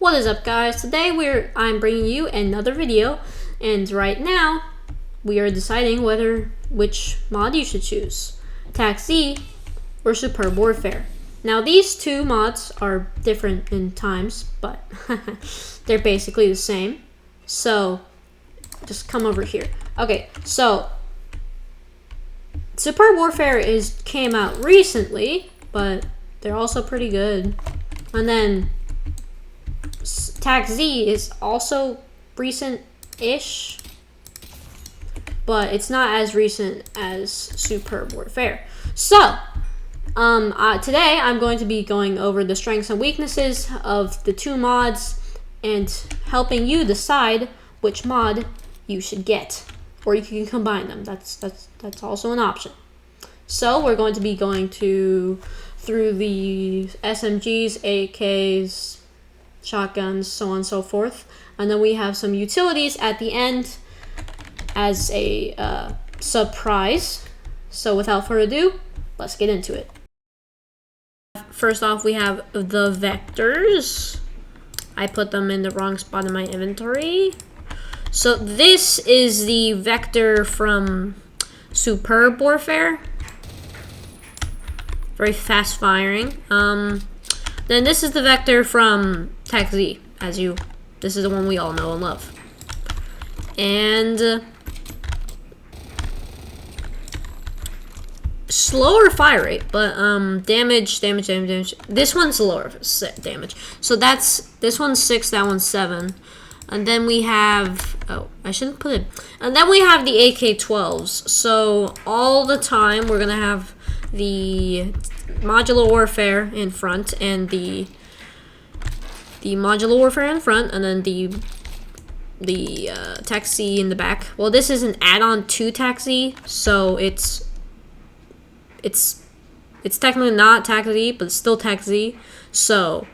What is up, guys? Today I'm bringing you another video, and right now we are deciding which mod you should choose, TACZ or Superb Warfare. Now these two mods are different in times, but they're basically the same. So just come over here. Okay, so Superb Warfare came out recently, but they're also pretty good. And then TACZ is also recent-ish, but it's not as recent as Superb Warfare. So, today I'm going to be going over the strengths and weaknesses of the two mods and helping you decide which mod you should get, or you can combine them. That's also an option. So we're going to be going through the SMGs, AKs, shotguns, so on and so forth, and then we have some utilities at the end as a surprise. So without further ado, let's get into it. First off, we have the vectors. I put them in the wrong spot in my inventory. So this is the vector from Superb Warfare. Very fast firing. Then this is the vector from TACZ, this is the one we all know and love. And slower fire rate, but damage. This one's lower damage. So this one's 6, that one's 7. And then we have, I shouldn't put it. And then we have the AK-12s. So all the time we're gonna have the modular warfare in front, and the modular warfare in front, and then the TACZ in the back. Well, this is an add-on to TACZ, so it's technically not TACZ, but it's still TACZ. So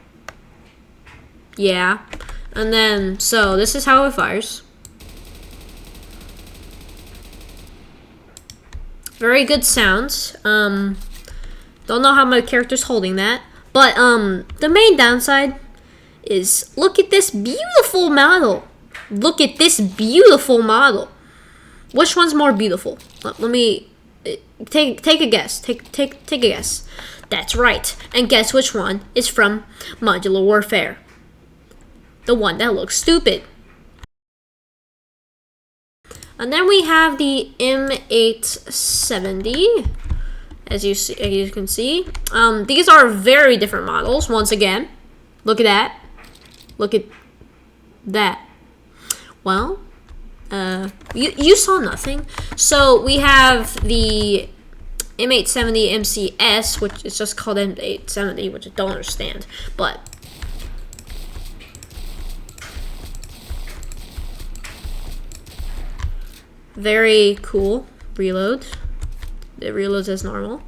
yeah, and then so this is how it fires. Very good sounds. Don't know how my character's holding that, but the main downside is look at this beautiful model. Look at this beautiful model. Which one's more beautiful? Let me take a guess. Take a guess. That's right. And guess which one is from Modular Warfare? The one that looks stupid. And then we have the M870. As you can see, these are very different models. Once again, look at that. Look at that. Well, you saw nothing. So we have the M870 MCS, which is just called M870, which I don't understand, but very cool reload. It reloads as normal.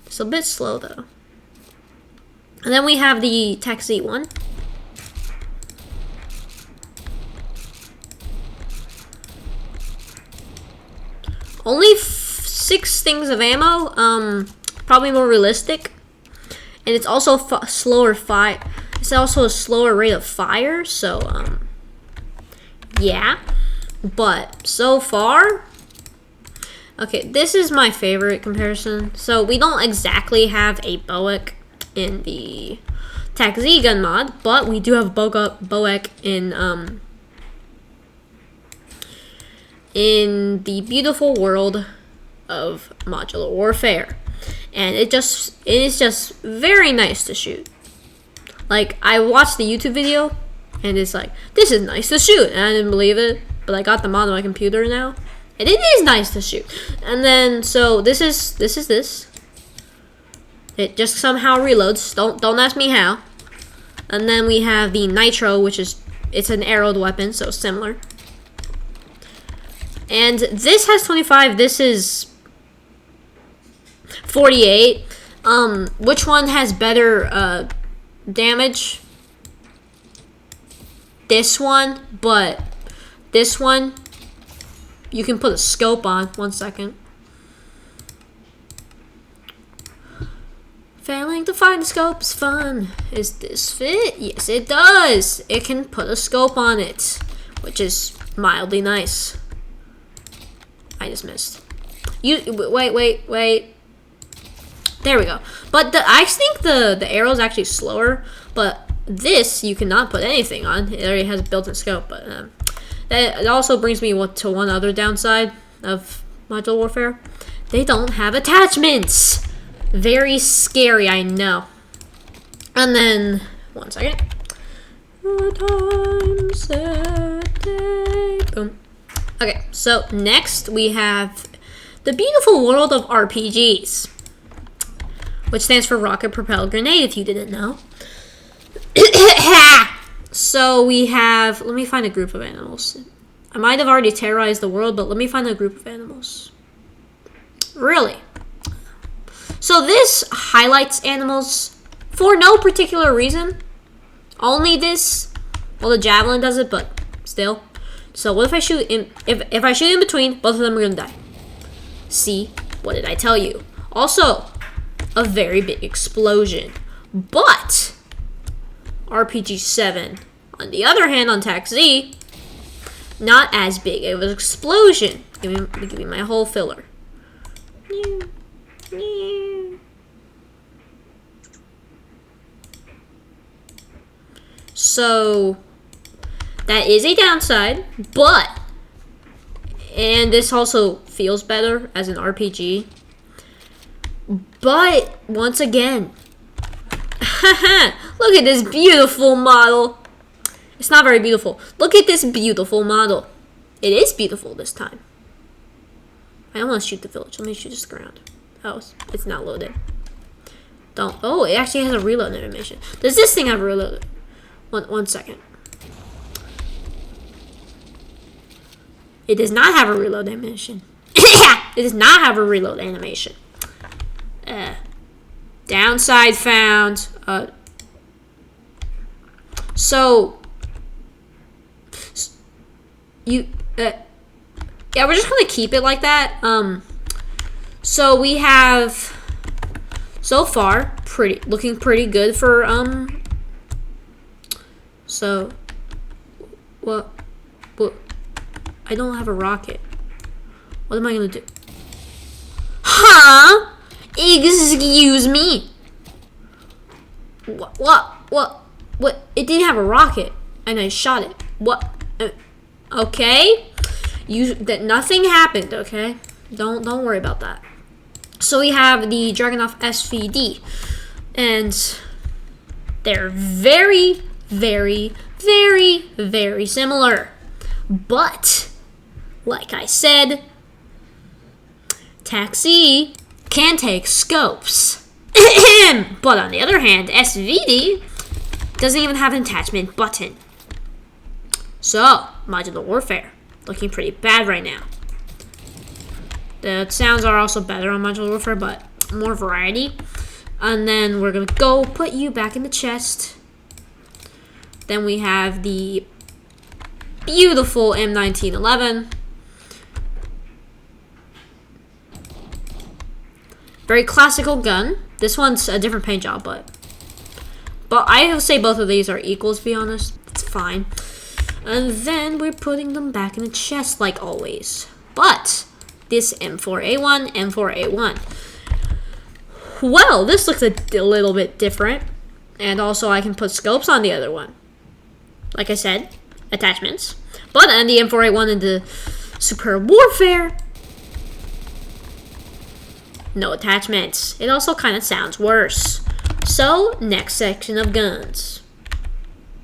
It's a bit slow though. And then we have the TACZ one. Only 6 things of ammo. Probably more realistic. And it's also slower fire. It's also a slower rate of fire. So yeah. But so far. Okay, this is my favorite comparison. So we don't exactly have a BOEC in the TACZ gun mod, but we do have BOEC in the beautiful world of modular warfare, and it is just very nice to shoot. Like, I watched the YouTube video, and it's like, this is nice to shoot, and I didn't believe it, but I got the mod on my computer now. And it is nice to shoot. And then so this is this. It just somehow reloads. Don't ask me how. And then we have the nitro, which it's an arrowed weapon, so similar. And this has 25. This is 48. Which one has better damage? This one, but this one, you can put a scope on. 1 second. Failing to find the scope is fun. Is this fit? Yes, it does. It can put a scope on it, which is mildly nice. I just missed. Wait. There we go. But I think the arrow is actually slower. But this you cannot put anything on. It already has a built-in scope. But that also brings me to one other downside of Modular Warfare. They don't have attachments. Very scary, I know. And then, one second. Time, set, day. Boom. Okay, so next we have the beautiful world of RPGs, which stands for Rocket Propelled Grenade, if you didn't know. So we have, let me find a group of animals. I might have already terrorized the world, but let me find a group of animals. Really? So this highlights animals for no particular reason. Only this. Well, the javelin does it, but still. So what if I shoot in? If I shoot in between, both of them are gonna die. See, what did I tell you? Also, a very big explosion. But RPG 7, on the other hand, on TACZ, not as big. It was an explosion. Give me my whole filler. So that is a downside, and this also feels better as an RPG. But once again, look at this beautiful model. It's not very beautiful. Look at this beautiful model. It is beautiful this time. I don't want to shoot the village. Let me shoot just the ground. Oh, it's not loaded. Don't. Oh, it actually has a reload animation. Does this thing have a reload? One second. It does not have a reload animation. It does not have a reload animation. Downside found. So you. Yeah, we're just gonna keep it like that. So we have so far looking pretty good for So what I don't have a rocket. What am I gonna do? Huh? Excuse me. What? It didn't have a rocket, and I shot it. What? Okay. Nothing happened. Okay. Don't worry about that. So we have the Dragunov SVD, and they're very, very, very, very similar. But like I said, TACZ can take scopes. But on the other hand, SVD doesn't even have an attachment button. So, Modular Warfare, looking pretty bad right now. The sounds are also better on Modular Warfare, but more variety. And then we're going to go put you back in the chest. Then we have the beautiful M1911. Very classical gun. This one's a different paint job, but I would say both of these are equal, to be honest. It's fine. And then we're putting them back in the chest like always. But this M4A1. Well, this looks a little bit different. And also I can put scopes on the other one. Like I said, attachments. But on the M4A1 and the Superb Warfare, no attachments. It also kind of sounds worse. So, next section of guns.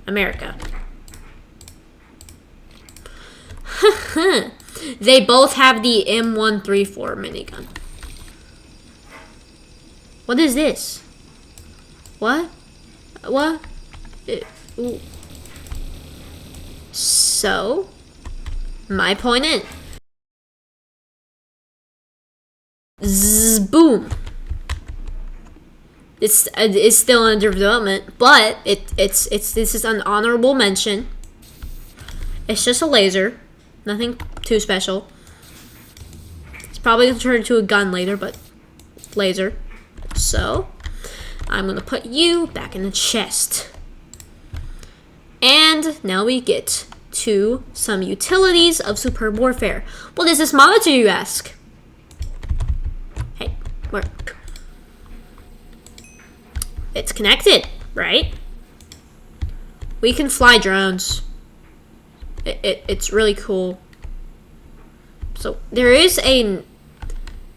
America. They both have the M134 minigun. What is this? What? Ooh. So, my point in. Boom. It's still under development, but this is an honorable mention. It's just a laser, nothing too special. It's probably gonna turn into a gun later, but laser. So I'm gonna put you back in the chest. And now we get to some utilities of Superb Warfare. What is this monitor, you ask? Hey, where? It's connected, right? We can fly drones. It's really cool. So there is a...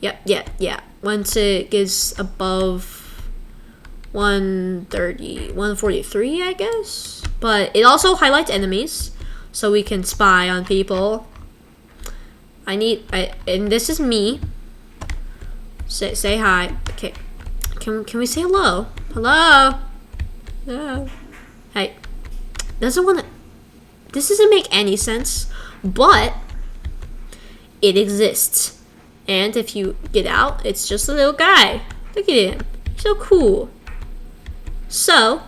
Yeah. Once it gets above 143, I guess. But it also highlights enemies, so we can spy on people. And this is me. Say hi. Okay. Can we say hello? Hello? No. Hey. This doesn't make any sense, but it exists. And if you get out, it's just a little guy. Look at him. He's so cool. So,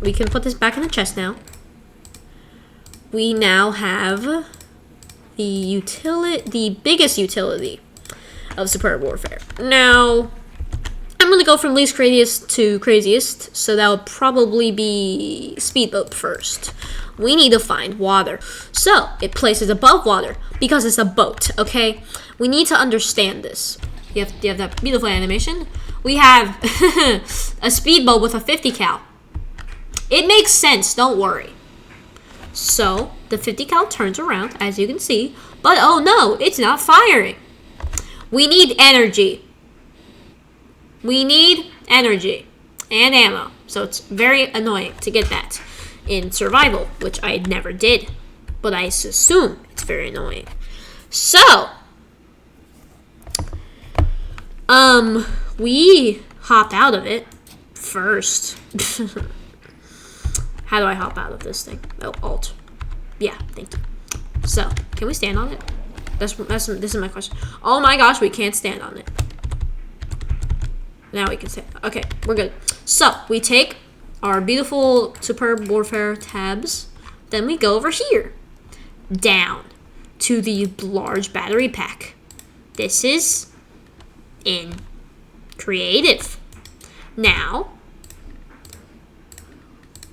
we can put this back in the chest now. We now have the biggest utility of Superb Warfare. Now, I'm going to go from least craziest to craziest, so that would probably be speedboat first. We need to find water. So, it places above water because it's a boat, okay? We need to understand this. You have that beautiful animation. We have a speedboat with a 50 cal. It makes sense, don't worry. So, the 50 cal turns around, as you can see, but oh no, it's not firing. We need energy. We need energy and ammo. So it's very annoying to get that in survival, which I never did. But I assume it's very annoying. So, we hop out of it first. How do I hop out of this thing? Oh, Alt. Yeah, thank you. So, can we stand on it? This is my question. Oh my gosh, we can't stand on it. Now we can stand. Okay, we're good. So, we take our beautiful Superb Warfare tabs. Then we go over here. Down to the large battery pack. This is in creative. Now,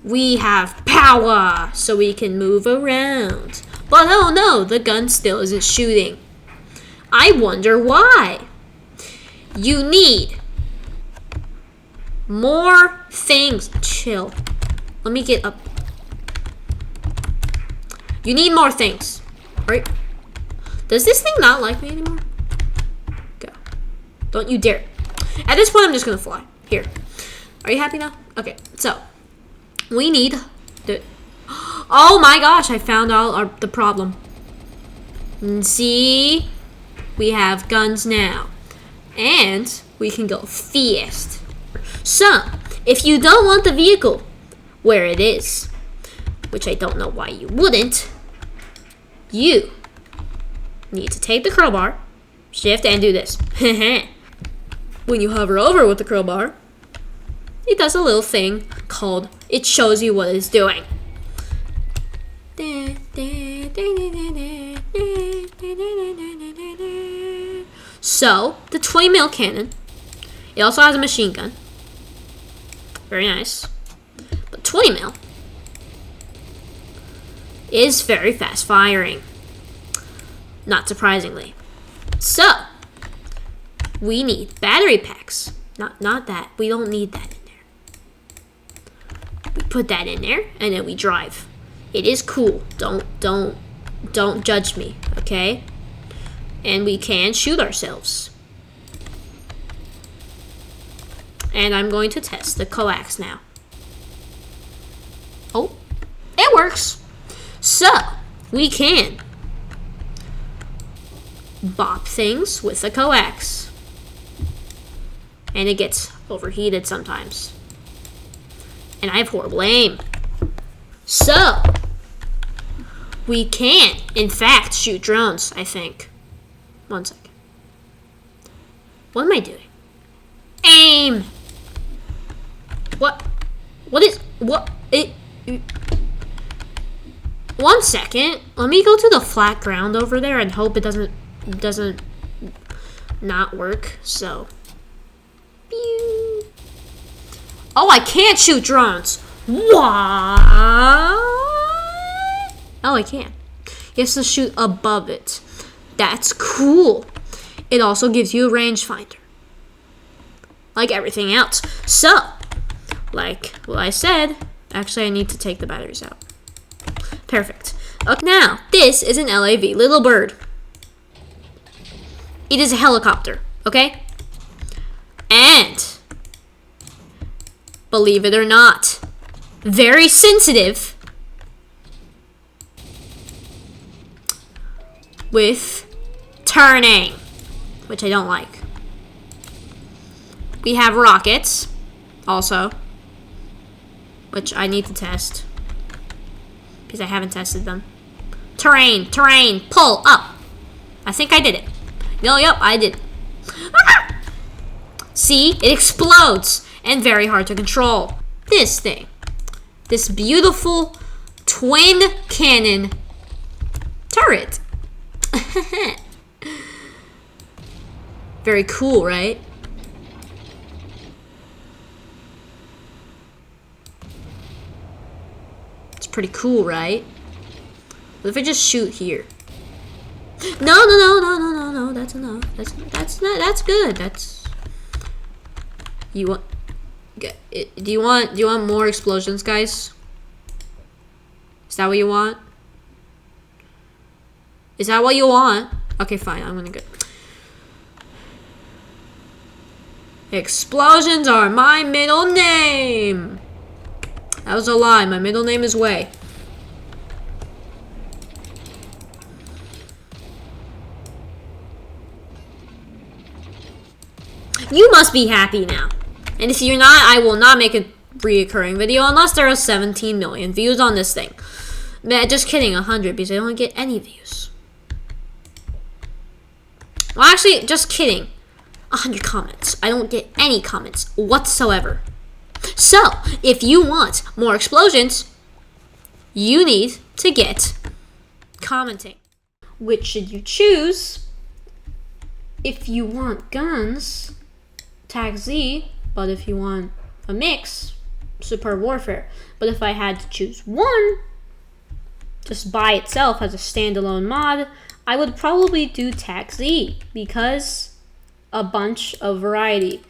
we have power, so we can move around. But oh no, the gun still isn't shooting. I wonder why. You need more things. Chill. Let me get up. You need more things. Right? Does this thing not like me anymore? Go. Don't you dare. At this point, I'm just gonna fly. Here. Are you happy now? Okay, so we need the... Oh my gosh, I found out the problem. See? We have guns now. And we can go fast. So, if you don't want the vehicle where it is, which I don't know why you wouldn't, you need to take the crowbar, shift, and do this. When you hover over with the crowbar, it does a little thing called, it shows you what it's doing. So, the 20 mil cannon, it also has a machine gun. Very nice. But 20 mil is very fast firing. Not surprisingly. So, we need battery packs. Not that. We don't need that in there. We put that in there and then we drive. It is cool. Don't judge me, okay? And we can shoot ourselves. And I'm going to test the coax now. Oh, it works. So, we can bop things with the coax. And it gets overheated sometimes. And I have horrible aim. So, we can, in fact, shoot drones, I think. 1 second. What am I doing? Aim! What? It... 1 second. Let me go to the flat ground over there and hope it doesn't not work. So, pew. Oh, I can't shoot drones. What? Oh, I can. You have to shoot above it. That's cool. It also gives you a rangefinder. Like everything else. So, like what I said, actually I need to take the batteries out. Perfect. Okay, now, this is an LAV, Little Bird. It is a helicopter, okay? And, believe it or not, very sensitive with turning, which I don't like. We have rockets, also, which I need to test because I haven't tested them. Terrain, pull up. I think I did it. No, yep, I did. Ah! See, it explodes and very hard to control. This thing, this beautiful twin cannon turret. Very cool, right? It's pretty cool, right? What if I just shoot here? No. That's enough. That's good. That's you want. Do you want more explosions, guys? Is that what you want? Is that what you want? Okay, fine. I'm gonna go. Explosions are my middle name. That was a lie. My middle name is Way. You must be happy now. And if you're not, I will not make a reoccurring video unless there are 17 million views on this thing. Man, just kidding, 100 because I don't get any views. Well, actually, just kidding. 100 comments. I don't get any comments whatsoever. So, if you want more explosions, you need to get commenting. Which should you choose? If you want guns, TACZ, but if you want a mix, Superb Warfare. But if I had to choose one, just by itself as a standalone mod, I would probably do TACZ because a bunch of variety.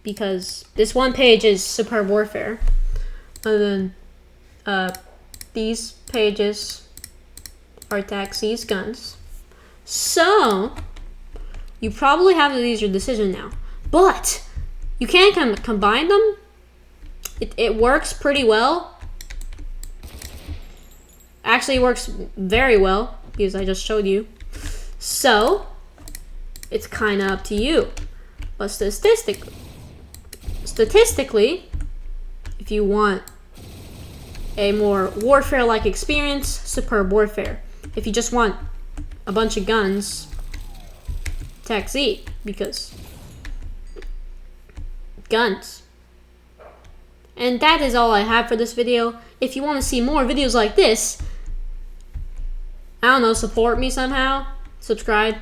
Because this one page is Superb Warfare, and then these pages are TACZ's guns. So you probably have to use your decision now, but you can combine them. It works pretty well. Actually, it works very well because I just showed you. So it's kind of up to you. But statistically, if you want a more warfare-like experience, Superb Warfare. If you just want a bunch of guns, TACZ, because guns. And that is all I have for this video. If you want to see more videos like this, I don't know, support me somehow. Subscribe.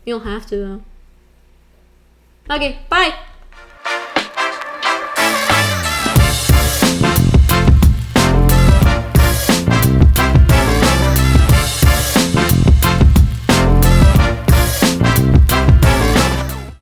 You don't have to though. Okay, bye.